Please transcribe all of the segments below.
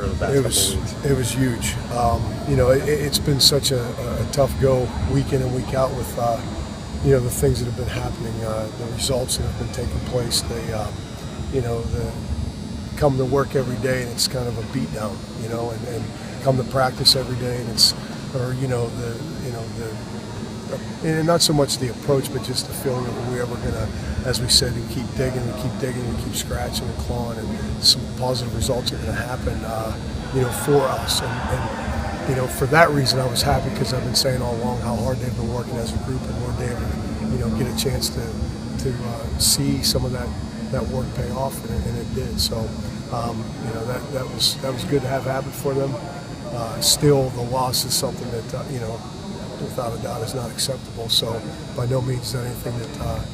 for the past couple weeks? It was huge. It's been such a tough go week in and week out with the things that have been happening, the results that have been taking place. The come to work every day and it's kind of a beatdown, and come to practice every day and it's, and not so much the approach, but just the feeling of we're going to, as we said, we keep digging, we keep scratching and clawing, and some positive results are going to happen, for us. And for that reason, I was happy because I've been saying all along how hard they've been working as a group, and we're able to, get a chance to see some of that work pay off, and it did. So, that was good to have happen for them. Still, the loss is something that, without a doubt is not acceptable. So by no means is that anything that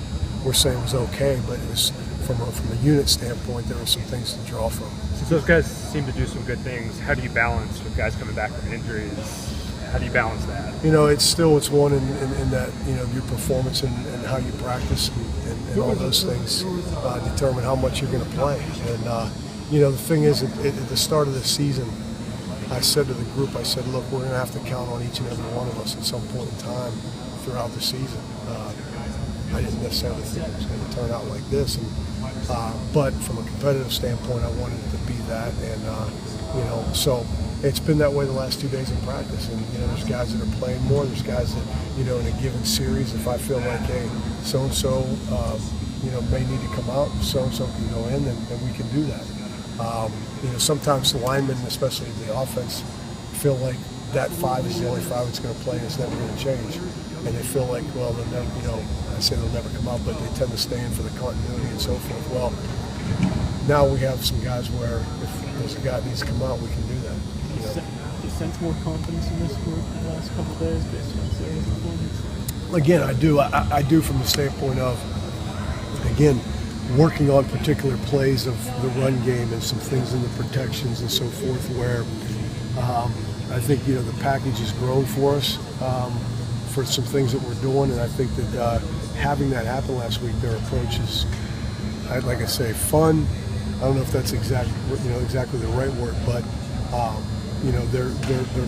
we're saying was okay, but it was from a unit standpoint, there were some things to draw from. Since those guys seem to do some good things, how do you balance with guys coming back from injuries? How do you balance that? It's one in that, your performance and how you practice and all those things determine how much you're going to play. And, the thing is, at the start of the season, I said to the group, look, we're going to have to count on each and every one of us at some point in time throughout the season. I didn't necessarily think it was going to turn out like this, but from a competitive standpoint, I wanted it to be that, and so it's been that way the last 2 days in practice. And there's guys that are playing more. There's guys that in a given series, if I feel like, hey, so and so, may need to come out, so and so can go in, and we can do that. Sometimes the linemen, especially the offense, feel like that five is the only five that's going to play and it's never going to change. And they feel like, well, they'll never, I say they'll never come out, but they tend to stay in for the continuity and so forth. Well, now we have some guys where if there's a guy that needs to come out, we can do that. Do you sense more confidence in this group in the last couple of days based on Sarah's performance? Again, I do. I do from the standpoint of, again, working on particular plays of the run game and some things in the protections and so forth where I think, the package has grown for us for some things that we're doing. And I think that having that happen last week, their approach is, like I say, fun. I don't know if that's exactly the right word, but, they're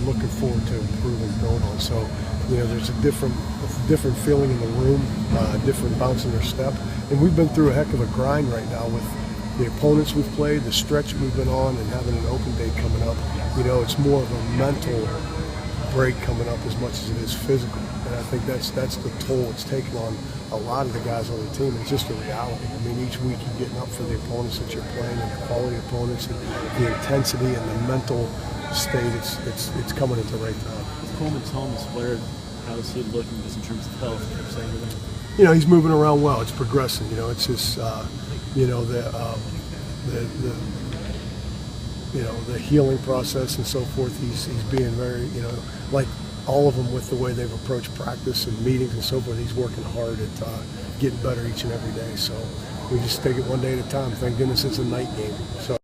looking forward to improving, building on. So, there's a different feeling in the room, different bounce in their step. And we've been through a heck of a grind right now with the opponents we've played, the stretch we've been on, and having an open date coming up. It's more of a mental break coming up as much as it is physical. And I think that's the toll it's taken on a lot of the guys on the team. It's just a reality. I mean, each week you're getting up for the opponents that you're playing and the quality opponents and the intensity and the mental state. It's coming at the right time. Coleman's home is flared. How's he looking just in terms of health? He's moving around well. It's progressing. It's just the healing process and so forth. He's being very, like all of them with the way they've approached practice and meetings and so forth. He's working hard at getting better each and every day. So we just take it one day at a time. Thank goodness it's a night game. So